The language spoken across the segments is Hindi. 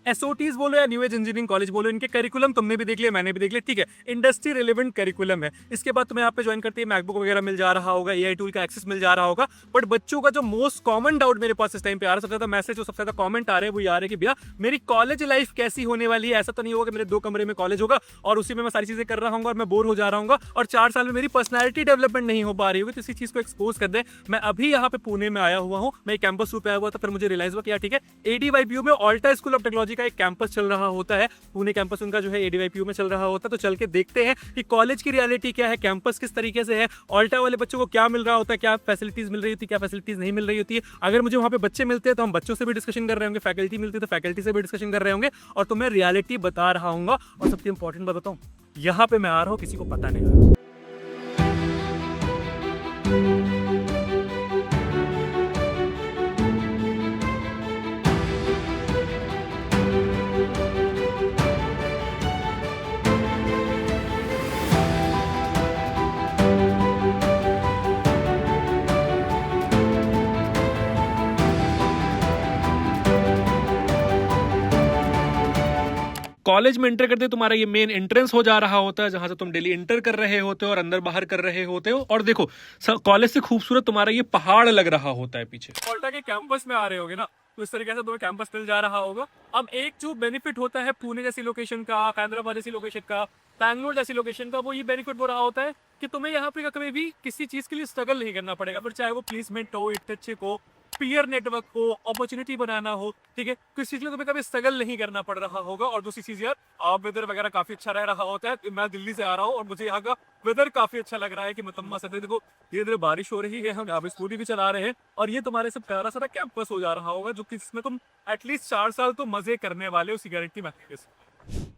एसओटीज बोलो या न्यू एज इंजीनियरिंग कॉलेज बोलो, इनके करिकुलम तुमने भी देख लिया, मैंने भी देख लिया, ठीक है, इंडस्ट्री रिलेवेंट करिकुलम है। इसके बाद तुम्हें यहाँ पे ज्वाइन करते ही मैकबुक वगैरह मिल जा रहा होगा, एआई टूल का एक्सेस मिल जा रहा होगा। बट बच्चों का जो मोस्ट कॉमन डाउट मेरे पास इस टाइम पे आ रहा है, सबसे ज्यादा मैसेज जो सबसे ज्यादा कॉमेंट आ रहे हैं वो ये आ रहे हैं कि भैया मेरी कॉलेज लाइफ कैसी होने वाली है। ऐसा तो नहीं होगा कि मेरे 2 कमरे में कॉलेज होगा और उसी में मैं सारी चीजें कर रहा हूँ और मैं बोर हो जा रहा हूँ और 4 साल में मेरी पर्सनैलिटी डेवलपमेंट नहीं हो पा रही होगी। तो इसी चीज को एक्सपोज कर दे। मैं अभी यहाँ पे पुणे में आया हुआ हूँ, मैं कैंपस टूर पे आया हुआ था, फिर मुझे रियलाइज हुआ कि यार ठीक है, एडीवाईपीयू में ऑल्टा स्कूल ऑफ टेक्नोलॉजी का एक कैंपस चल रहा होता है, पुणे कैंपस उनका जो है एडीवाईपीयू में चल रहा होता है। तो चल के देखते हैं कि कॉलेज की रियलिटी क्या है, कैंपस किस तरीके से है, ऑल्टा वाले बच्चों को क्या मिल रहा होता है, क्या फैसिलिटीज मिल रही होती है, क्या फैसिलिटीज नहीं मिल रही होती है। अगर मुझे वहाँ पे बच्चे मिलते हैं तो हम बच्चों से भी डिस्कशन कर रहे होंगे, फैकल्टी मिलती है तो फैकल्टी से भी डिस्कशन कर रहे होंगे, और तो मैं रियलिटी बता रहा हूँ। और सबसे इंपॉर्टेंट बात बताऊँ, यहाँ पे मैं आ रहा हूँ किसी को पता नहीं। कॉलेज में एंटर करते तुम्हारा ये मेन एंट्रेंस हो जा रहा होता है, जहां से तुम डेली एंटर कर रहे होते हो और अंदर बाहर कर रहे होते हो। और देखो कॉलेज से खूबसूरत तुम्हारा ये पहाड़ लग रहा होता है पीछे। ऑल्टा के कैंपस में आ रहे होगे ना, तो इस तरीके से तुम्हें कैंपस मिल जा रहा होगा। अब एक जो बेनिफिट होता है पुणे जैसी लोकेशन का, हैदराबाद जैसी लोकेशन का, बैंगलोर जैसी लोकेशन का, वो ये बेनिफिट हो रहा होता है कि तुम्हें यहाँ पे कभी भी किसी चीज के लिए स्ट्रगल नहीं करना पड़ेगा। फिर चाहे वो प्लेसमेंट हो, इंटर्नशिप हो, पीयर नेटवर्क हो, अपॉर्चुनिटी बनाना हो, ठीक है, किसी चीज के लिए तुम्हें कभी स्ट्रगल नहीं करना पड़ रहा होगा। और दूसरी चीज यार, वेदर वगैरह काफी अच्छा रह रहा होता है। मैं दिल्ली से आ रहा हूँ और मुझे यहाँ का वेदर काफी अच्छा लग रहा है कि मतम्मा से देखो धीरे धीरे बारिश हो रही है, हम यहाँ पे स्कूटी भी चला रहे हैं और ये तुम्हारे से प्यारा सारा कैंपस हो जा रहा होगा, जो कि इसमें तुम एटलीस्ट 4 साल तो मजे करने वाले हो, सिक्योरिटी में।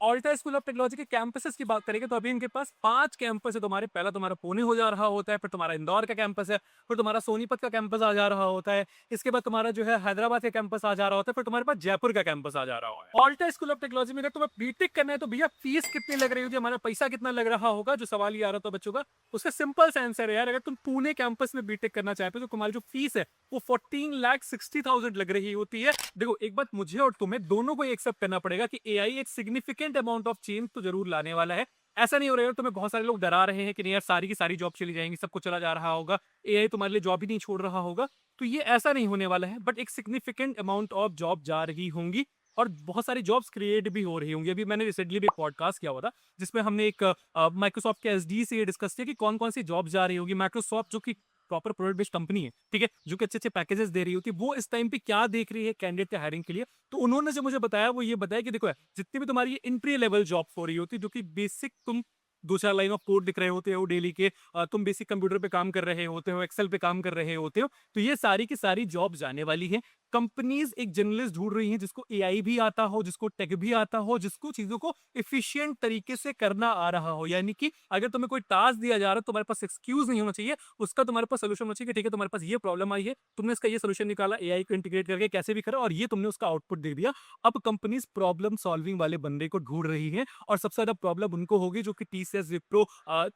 ऑल्टा स्कूल ऑफ टेक्नोलॉजी के कैंपसेस की बात करेंगे तो अभी इनके पास 5 कैंपस है तुम्हारे। पहला तुम्हारा पुणे हो जा रहा होता है, फिर तुम्हारा इंदौर का कैंपस है, फिर तुम्हारा सोनीपत का कैंपस आ जा रहा होता है, इसके बाद तुम्हारा जो है हैदराबाद का कैंपस आ जा रहा होता है, फिर तुम्हारे पास जयपुर का कैंपस आ जा रहा है। ऑल्टा स्कूल ऑफ टेक्नोलॉजी में अगर तुम्हें बीटेक करना है तो भैया फीस कितनी लग रही होगी, हमारा पैसा कितना लग रहा होगा, जो सवाल ये आ रहा था बच्चों का, उसका सिंपल सा आंसर है यार, अगर तुम पुणे कैंपस में बीटेक करना चाहते हो तो तुम्हारी जो फीस है वो 14,60,000 लग रही होती है। देखो एक बात मुझे और तुम्हें दोनों को एक्सेप्ट करना पड़ेगा कि एआई एक सिग्निफिकेंट अमाउंट ऑफ चेंज तो जरूर लाने वाला है। ऐसा नहीं हो रहा है, तुम्हें बहुत सारे लोग डरा रहे हैं कि नहीं यार सारी की सारी जॉब चली जाएंगी, सब कुछ चला जा रहा होगा, एआई तुम्हारे लिए जॉब ही नहीं छोड़ रहा होगा। तो ये ऐसा नहीं होने वाला है, बट एक सिग्निफिकेंट अमाउंट ऑफ जॉब जा रही होंगी और बहुत सारी जॉब्स क्रिएट भी हो रही होंगी। अभी मैंने रिसेंटली भी एक पॉडकास्ट किया हुआ था जिसमें हमने एक माइक्रोसॉफ्ट के एसडी से ये डिस्कस किया कि कौन कौन सी जॉब जा रही होगी। माइक्रोसॉफ्ट जो कि प्रॉपर प्रोडक्ट बेस्ड कंपनी है, ठीक है, जो कि अच्छे अच्छे पैकेजेस दे रही होती है, वो इस टाइम पे क्या देख रही है कैंडिडेट के हायरिंग के लिए। तो उन्होंने जो मुझे बताया वो ये बताया कि देखो जितनी भी तुम्हारी एंट्री लेवल जॉब हो रही होती है, जो कि बेसिक तुम 2-4 लाइन ऑफ कोड लिख रहे होते हो डेली के, तुम बेसिक कंप्यूटर पे काम कर रहे होते हो, एक्सेल पे काम कर रहे होते हो, तो ये सारी की सारी जॉब जाने वाली है। कंपनीज एक जर्नलिस्ट ढूंढ रही हैं जिसको एआई भी आता हो, जिसको टेक भी आता हो, जिसको चीजों को एफिशिएंट तरीके से करना आ रहा हो। यानी कि अगर तुम्हें कोई टास्क दिया जा रहा है, तुम्हारे पास एक्सक्यूज नहीं होना चाहिए, उसका तुम्हारे पास सोल्यूशन होना चाहिए कि ठीक है तुम्हारे पास ये प्रॉब्लम आई है, तुमने इसका ये सोल्यूशन निकाला, एआई को इंटीग्रेट करके कैसे भी करा और ये तुमने उसका आउटपुट दे दिया। अब कंपनीज प्रॉब्लम सॉल्विंग वाले बंदे को ढूंढ रही है और सबसे ज्यादा प्रॉब्लम उनको होगी जो कि टीसीएस, विप्रो,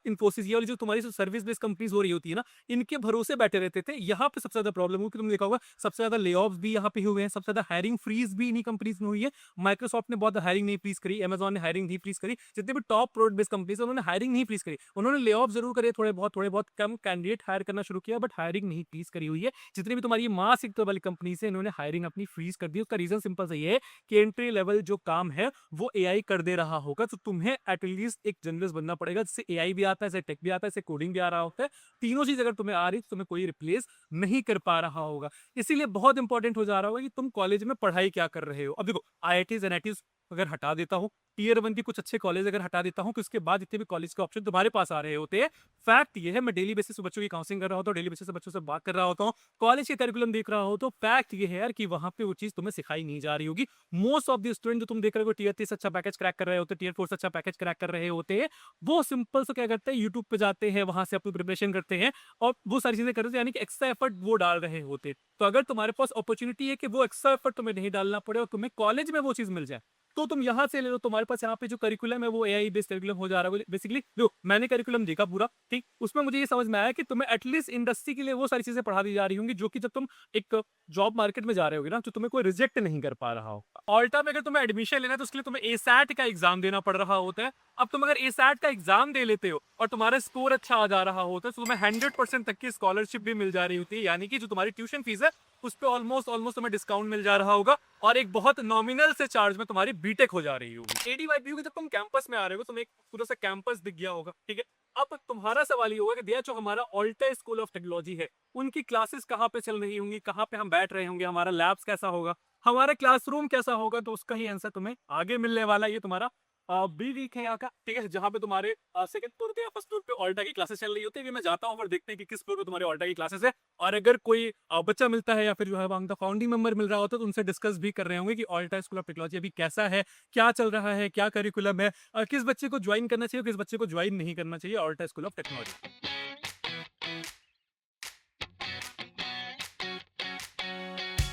इन्फोसिस, ये वाली जो तुम्हारी सर्विस बेस्ड कंपनीज हो रही होती है ना, इनके भरोसे बैठे रहते थे। यहाँ पे सबसे ज्यादा प्रॉब्लम हुई कि तुमने देखा होगा सबसे ज्यादा ले ऑफ्स भी यहाँ पे हुए हैं, सबसे ज्यादा हायरिंग फ्रीज भी इन्हीं कंपनीज में हुई है। माइक्रोसॉफ्ट ने बहुत हायरिंग नहीं फ्रीज करी, अमेजॉन ने हायरिंग नहीं फ्रीज करी, जितने भी टॉप प्रोडक्ट बेस्ड कंपनीज उन्होंने हायरिंग नहीं फ्रीज करी। उन्होंने ले ऑफ जरूर करे, थोड़े बहुत कम कैंडिडेट हायर करना शुरू किया, बट हायरिंग नहीं फ्रीज करी हुई है। जितनी भी तुम्हारी मास सेक्टर वाली कंपनीज है, इन्होंने हायरिंग अपनी फ्रीज कर दी। उसका रीजन सिंपल सा ये है कि एंट्री लेवल जो काम है वो एआई कर दे रहा होगा, तो तुम्हें एटलीस्ट एक जर्नलिस्ट बनना पड़ेगा जिससे एआई भी आता है, जिससे टेक भी आता है, जिससे कोडिंग भी आ रहा होता है। तीनों चीज अगर तुम्हें आ रही तो तुम्हें कोई रिप्लेस नहीं कर पा रहा होगा। इसीलिए बहुत इंपॉर्टेंट हो जा रहा होगा कि तुम कॉलेज में पढ़ाई क्या कर रहे हो। अब देखो आईआईटीज एनआईटीज अगर हटा देता हूँ, टीयर 1 की कुछ अच्छे कॉलेज अगर हटा देता हूँ, कि उसके बाद जितने भी कॉलेज के ऑप्शन तुम्हारे पास आ रहे होते हैं, फैक्ट ये है, मैं डेली बेसिस पे बच्चों की काउंसलिंग कर रहा होता हूँ, डेली बेसिस पे बच्चों से बात कर रहा होता हूँ, कॉलेज के करिकुलम देख रहा हो, तो फैक्ट ये है यार कि वहां पे वो चीज तुम्हें सिखाई नहीं जा रही होगी। मोस्ट ऑफ द स्टूडेंट जो तुम देख रहे हो टीयर 3 से अच्छा पैकेज क्रैक कर रहे होते हैं, टीयर 4 से अच्छा पैकेज क्रैक कर रहे होते हैं, वो सिंपल से क्या करते हैं, यूट्यूब पे जाते हैं, वहां से अपनी प्रिपरेशन करते हैं और वो सारी चीजें करते हैं, यानी कि एक्स्ट्रा एफर्ट वो डाल रहे होते हैं। तो अगर तुम्हारे पास अपॉर्चुनिटी है कि वो एक्स्ट्रा एफर्ट तुम्हें नहीं डालना पड़े और तुम्हें कॉलेज में वो चीज मिल जाए, तो तुम यहाँ से ले लो, तुम्हारे पास यहाँ पे जो करिकुलम है वो एआई बेस्ड करिकुलम हो जा रहा है। बेसिकली देखो, मैंने करिकुलम देखा पूरा, ठीक, उसमें मुझे ये समझ में आया कि तुम्हें एटलीस्ट इंडस्ट्री के लिए वो सारी चीजें पढ़ा दी जा रही होंगी जो कि जब तुम एक जॉब मार्केट में जा रहे होगे ना, तो तुम्हें कोई रिजेक्ट नहीं कर पा रहा हो। ऑल्टा में अगर तुम्हें एडमिशन लेना है तो उसके लिए तुम्हें एसैट का एग्जाम देना पड़ रहा होता है। अब तुम अगर एसैट का एग्जाम दे लेते हो और तुम्हारा स्कोर अच्छा आ जा रहा होता है तो तुम्हें 100% तक की स्कॉलरशिप भी मिल जा रही होती है, यानी कि जो तुम्हारी ट्यूशन फीस है उस पर ऑलमोस्ट तुम्हें डिस्काउंट मिल जा रहा होगा और एक बहुत नॉमिनल से चार्ज में तुम्हारी बीटेक हो जा रही होगी। एडीवाईपीयू के जब तुम कैंपस में आ रहे हो तुम्हें एक पूरा सा कैंपस दिख गया होगा, ठीक है। अब तुम्हारा सवाल ये होगा कि भैया जो हमारा ऑल्टा स्कूल ऑफ टेक्नोलॉजी है उनकी क्लासेस कहाँ पे चल रही होंगी, कहाँ पे हम बैठ रहे होंगे, हमारा लैब्स कैसा होगा, हमारा क्लासरूम कैसा होगा। तो उसका ही आंसर तुम्हें आगे मिलने वाला है। ये तुम्हारा बी वीक है यहाँ का, ठीक है, जहाँ पे तुम्हारे सेकंड फ्लोर पे या फर्स्ट फ्लोर पे ऑल्टा की क्लासेस चल रही होती है। मैं जाता हूँ और देखते हैं कि किस फ्लोर पे तुम्हारे ऑल्टा की क्लासेस है, और अगर कोई बच्चा मिलता है या फिर जो है वहाँ का फाउंडिंग मेंबर मिल रहा होता है तो उनसे डिस्कस भी कर रहे होंगे कि ऑल्टा स्कूल ऑफ टेक्नोलॉजी अभी कैसा है, क्या चल रहा है, क्या करिकुलम है, किस बच्चे को ज्वाइन करना चाहिए, किस बच्चे को ज्वाइन नहीं करना चाहिए ऑल्टा स्कूल ऑफ टेक्नोलॉजी।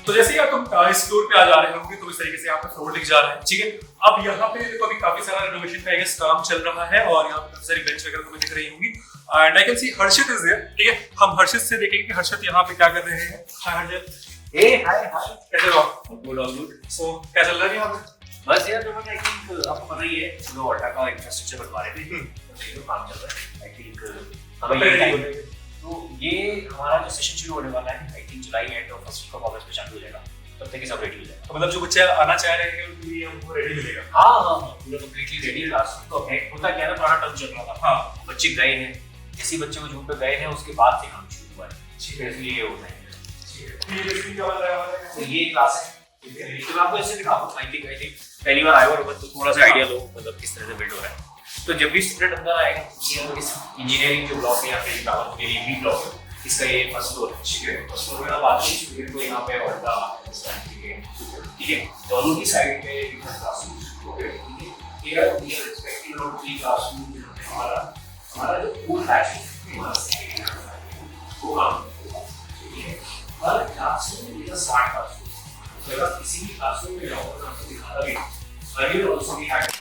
तो जैसे ही आप तुम इस फ्लोर पे आ जा रहे होंगे तो इस तरीके से यहाँ पे फ्लोर दिख जा रहा है, ठीक है। अब यहाँ पे देखो अभी काफी सारा रिनोवेशन का काम चल रहा है और यहाँ पे काफी सारी बेंच वगैरह तुम्हें दिख रही होंगी and I can see Harshit is there, ठीक है। हम हर्षित से देखेंगे कि हर्षित यहाँ पे क्या कर रहे हैं। हाय हर्षित। हाय कैसे हो? Good all good. सो क्या चल रहा है यहाँ पे? बस यार जो आई थिंक आपको पता ही है जो ऑल्टा का इंफ्रास्ट्रक्चर बनवा रहे थे तो काम चल रहा है। आई थिंक हमें ये टाइम तो ये हमारा जो सेशन शुरू होने वाला है आई थिंक जुलाई एंड और फर्स्ट वीक ऑफ अगस्त में चालू हो जाएगा, तब तक ये सब रेडी हो जाएगा। तो मतलब जो बच्चे आना चाह रहे हैं उनके लिए हमको रेडी मिलेगा? हाँ पूरा कंप्लीटली रेडी है। लास्ट तो है होता क्या है, पुराना टर्म चल रहा था, हाँ बच्चे गए हैं, जैसे बच्चे वो जून पे गए हैं उसके बाद से काम शुरू हुआ है, ठीक है। इसलिए ये होता है। ये बेसिकली क्या बन रहा है? तो ये क्लास है, तो मैं आपको ऐसे दिखाऊंगा। आई थिंक पहली बार आया हुआ तो थोड़ा सा आइडिया लो मतलब किस तरह से बिल्ड हो रहा है। तो जब भी स्टूडेंट अंदर आएगा ये इस इंजीनियरिंग जो ब्लॉक है या फिर टावर के लिए ब्लॉक है, इसका ये फर्स्ट फ्लोर है, ठीक है। फर्स्ट फ्लोर में आप आते ही स्टूडेंट को यहाँ पे ऑल्टा ठीक है, दोनों की साइड पे डिफरेंट क्लासरूम, ओके, ठीक है। Here we are expecting about 3 classroom. हमारा जो फुल बैच है वो काम, ठीक है। हर क्लासरूम में 60 क्लासरूम, अगर किसी भी क्लासरूम में जाओ तो आपको दिखाता भी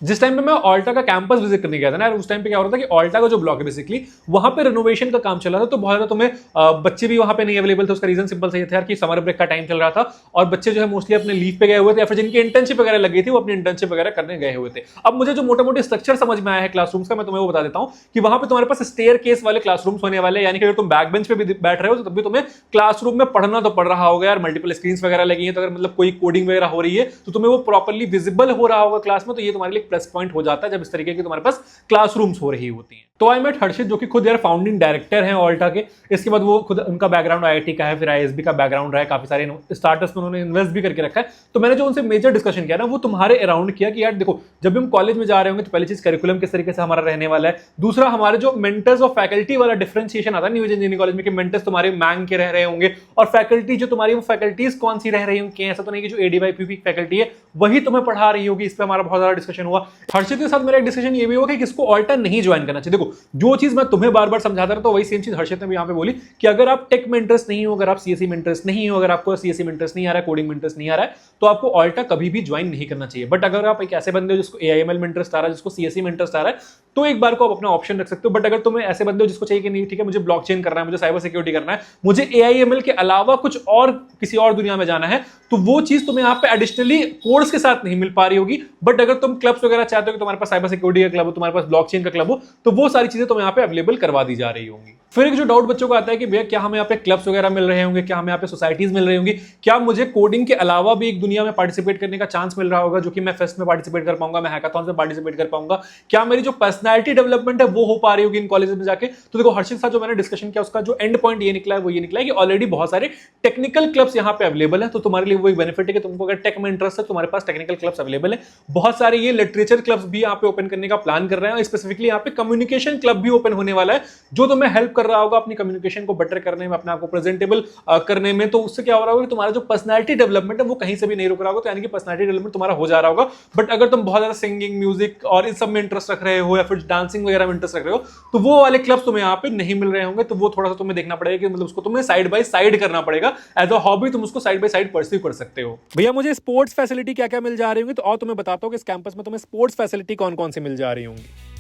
जिस टाइम पे मैं ऑल्टा का कैंपस विजिट करने गया था ना, उस टाइम पे क्या हो रहा था कि ऑल्टा का जो ब्लॉक है बेसिकली वहां पे रिनोवेशन का काम चल रहा था। तो बहुत ज्यादा तुम्हें बच्चे भी वहां पे नहीं अवेलेबल थे। उसका रीजन सिंपल सा ये था यार कि समर ब्रेक का टाइम चल रहा था और बच्चे जो है मोस्टली अपने लीव पे गए हुए थे या फिर जिनकी इंटर्नशिप वगैरह लगी थी वो अपनी इंटर्नशिप वगैरह करने गए हुए थे। अब मुझे जो मोटा मोटी स्ट्रक्चर समझ में आया है क्लासरूम्स का, मैं तुम्हें वो बता देता हूँ कि वहां पे तुम्हारे पास स्टेयर केस वाले क्लासरूम्स होने वाले, यानी कि अगर तुम बैक बेंच पे भी बैठ रहे हो तो तब भी तुम्हें क्लासरूम में पढ़ना तो पड़ रहा होगा यार। मल्टीपल स्क्रीन वगैरह लगी है तो अगर मतलब कोई कोडिंग वगैरह हो रही है तो तुम्हें वो प्रॉपर्ली विजिबल हो रहा होगा क्लास में। तो ये तुम्हारे लिए प्लस पॉइंट हो जाता है जब इस तरीके की तुम्हारे पास क्लासरूम्स हो रही होती हैं। तो आई मेट हर्षित जो कि खुद यार फाउंडिंग डायरेक्टर हैं ऑल्टा के। इसके बाद वो खुद उनका बैकग्राउंड आईआईटी का है, फिर आईएसबी का बैकग्राउंड है, काफी सारे स्टार्टअप्स में उन्होंने इन्वेस्ट भी करके रखा है। तो मैंने जो उनसे मेजर डिस्कशन किया ना वो तुम्हारे अराउंड किया कि यार देखो जब भी हम कॉलेज में जा रहे होंगे तो पहली चीज करिकुलम किस तरीके से हमारा रहने वाला है, दूसरा हमारे जो मेंटर्स और फैकल्टी वाला डिफरेंशिएशन आता है न्यू इंजीनियरिंग कॉलेज में कि मेंटर्स तुम्हारे मैंग के रह रहे होंगे और फैकल्टी जो तुम्हारी वो फैकल्टीज कौन सी रह रही होंगी। ऐसा तो नहीं कि जो एडीवाईपी की फैकल्टी है वही तुम्हें पढ़ा रही होगी। इस पर हमारा बहुत ज्यादा डिस्कशन हुआ। हर्षित के साथ मेरा एक डिस्कशन ये भी हुआ कि किसको ऑल्टा नहीं ज्वाइन करना चाहिए। देखो जो चीज मैं तुम्हें बार बार समझाता रहा तो वही सेम चीज हर्षित ने भी यहाँ पे बोली कि अगर आप टेक में इंटरेस्ट नहीं हो, अगर आप सीएससी में इंटरेस्ट नहीं हो, अगर आपको सीएससी में इंटरेस्ट नहीं आ रहा है, कोडिंग में इंटरेस्ट नहीं आ रहा है, तो आपको ऑल्टा कभी भी ज्वाइन नहीं करना चाहिए। बट अगर आप एक ऐसे बंदे हो जिसको एआईएमएल में इंटरेस्ट आ रहा है, जिसको सीएससी में इंटरेस्ट आ रहा है, तो एक बार को आप अपना ऑप्शन रख सकते हो। बट अगर तुम्हें ऐसे बंदे हो जिसको चाहिए कि नहीं ठीक है मुझे ब्लॉकचेन करना है, मुझे साइबर सिक्योरिटी करना है, मुझे एआईएमएल के अलावा कुछ और किसी और दुनिया में जाना है, तो वो चीज तुम्हें यहाँ पे एडिशनली कोर्स के साथ नहीं मिल पा रही होगी। बट अगर तुम क्लब्स वगैरह चाहते हो कि तुम्हारे पास साइबर सिक्योरिटी का क्लब हो, तुम्हारे पास ब्लॉकचेन का क्लब हो, तो वो सारी चीजें तुम्हें यहाँ पे अवेलेबल करवा दी जा रही होंगी। फिर एक जो डाउट बच्चों को आता है कि भैया क्या हमें यहाँ पे क्लब्स वगैरह मिल रहे होंगे, क्या हमें यहाँ पे सोसाइटीज मिल रही होंगी, क्या मुझे कोडिंग के अलावा भी एक दुनिया में पार्टिसिपेट करने का चांस मिल रहा होगा, जो कि मैं फेस्ट में पार्टिसिपेट कर पाऊंगा, मैं हैकाथॉन में पार्टिसिपेट कर पाऊंगा, क्या मेरी जो पर्सनैलिटी डेवलपमेंट है वो हो पा रही होगी इन कॉलेज में जाके। तो देखो हर्षित साथ जो मैंने डिस्कशन किया उसका जो एंड पॉइंट ये निकला है वो ये निकला है कि ऑलरेडी बहुत सारे टेक्निकल क्लब्स यहाँ पे अवेलेबल है। तो तुम्हारे लिए वो एक बेनिफिट है कि तुमको अगर टेक में इंटरेस्ट है तुम्हारे पास टेक्निकल क्लब्स अवेलेबल है। बहुत सारे ये लिटरेचर क्लब्स भी यहाँ पे ओपन करने का प्लान कर रहे हैं। स्पेसिफिकली यहाँ पे कम्युनिकेशन क्लब भी ओपन होने वाला है जो तुम्हें हेल्प कर रहा होगा अपनी कम्युनिकेशन को बेटर करने में, अपने आप को प्रेजेंटेबल करने में, तो उससे क्या हो रहा होगा कि तुम्हारा जो पर्सनैलिटी डेवलपमेंट है वो कहीं से भी नहीं रुक रहा होगा, तो यानी कि पर्सनैलिटी डेवलपमेंट तुम्हारा हो जा रहा होगा। बट अगर तुम बहुत ज्यादा सिंगिंग, म्यूजिक और इस सब में इंटरेस्ट रख रहे हो या फिर डांसिंग वगैरह में इंटरेस्ट रख रहे हो, तो वो वाले क्लब्स तुम्हें यहाँ पे नहीं मिल रहे होंगे, तो वो थोड़ा सा तुम्हें देखना पड़ेगा कि मतलब उसको तुम्हें साइड बाय साइड करना पड़ेगा। एज अ हॉबी तुम उसको साइड बाय साइड परस्यू कर सकते हो। भैया मुझे स्पोर्ट्स फैसिलिटी क्या क्या मिल जा रही होंगी, तो और तुम्हें बताता हूँ कि इस कैंपस में तुम्हें स्पोर्ट्स फैसिलिटी कौन कौन सी मिल जा रही होंगी।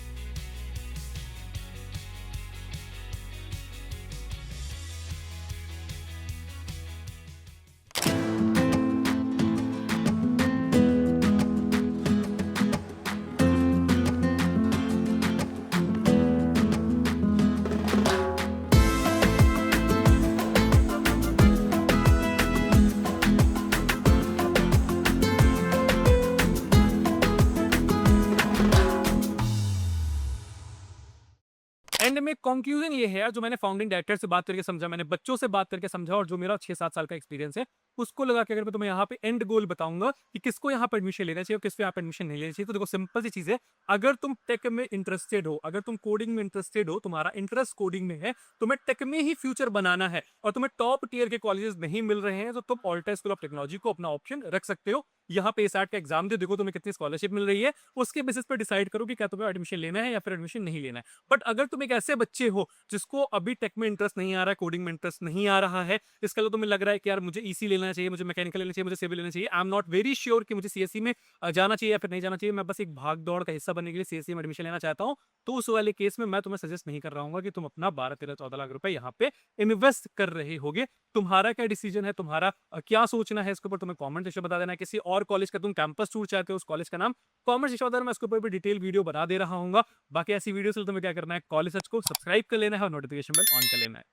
एंड में कंक्लूजन ये है, जो मैंने फाउंडिंग डायरेक्टर से बात करके समझा, मैंने बच्चों से बात करके समझा, और जो मेरा 6-7 साल का एक्सपीरियंस है उसको लगा के अगर मैं तुम्हें यहाँ पे एंड गोल बताऊंगा कि किसको यहाँ पे एडमिशन लेना चाहिए और किसको यहाँ पे एडमिशन नहीं लेना चाहिए, तो देखो सिंपल सी चीज है। अगर तुम टेक में इंटरेस्टेड हो, अगर तुम कोडिंग में इंटरेस्टेड हो, तुम्हारा इंटरेस्ट कोडिंग में है, तुम्हें टेक में ही फ्यूचर बनाना है और तुम्हें टॉप टियर के कॉलेजेस नहीं मिल रहे हैं, तो तुम ऑल्टा स्कूल ऑफ टेक्नोलॉजी को अपना ऑप्शन रख सकते हो। यहाँ पे एसएट का एग्जाम दे, देखो तुम्हें कितनी स्कॉलरशिप मिल रही है, उसके बेसिस पर डिसाइड करो कि क्या तुम्हें एडमिशन लेना है या फिर एडमिशन नहीं लेना है। बट अगर तुम एक ऐसे बच्चे हो जिसको अभी टेक में इंटरेस्ट नहीं आ रहा है, कोडिंग में इंटरेस्ट नहीं आ रहा है, इसका तो तुम्हें लग रहा है कि यार मुझे ईसी लेना चाहिए, मुझे मैकेनिकल लेना चाहिए, मुझे सिविल लेना चाहिए, I am not very sure कि मुझे सीएससी में जाना चाहिए या फिर नहीं जाना चाहिए, मैं बस एक भाग दौड़ का हिस्सा बनने के लिए सीएससी में एडमिशन लेना चाहता हूँ, तो उस वाले केस में मैं तुम्हें सजेस्ट नहीं कर रहा हूँ कि तुम अपना 12-13-14 लाख रुपए यहाँ पे इन्वेस्ट कर रहे होगे। तुम्हारा क्या डिसीजन है, तुम्हारा क्या सोचना है, इसके ऊपर तुम्हें कमेंट सेक्शन बता देना है। किसी और कॉलेज का तुम कैंपस टूर चाहते हो, उस कॉलेज का नाम कमेंट सेक्शन बता देना, मैं उसके ऊपर भी डिटेल वीडियो बना दे रहा हूँ। बाकी ऐसी वीडियो से तुम्हें क्या करना है, कॉलेज सर्च को सब्सक्राइब कर लेना है और नोटिफिकेशन बेल ऑन कर लेना है।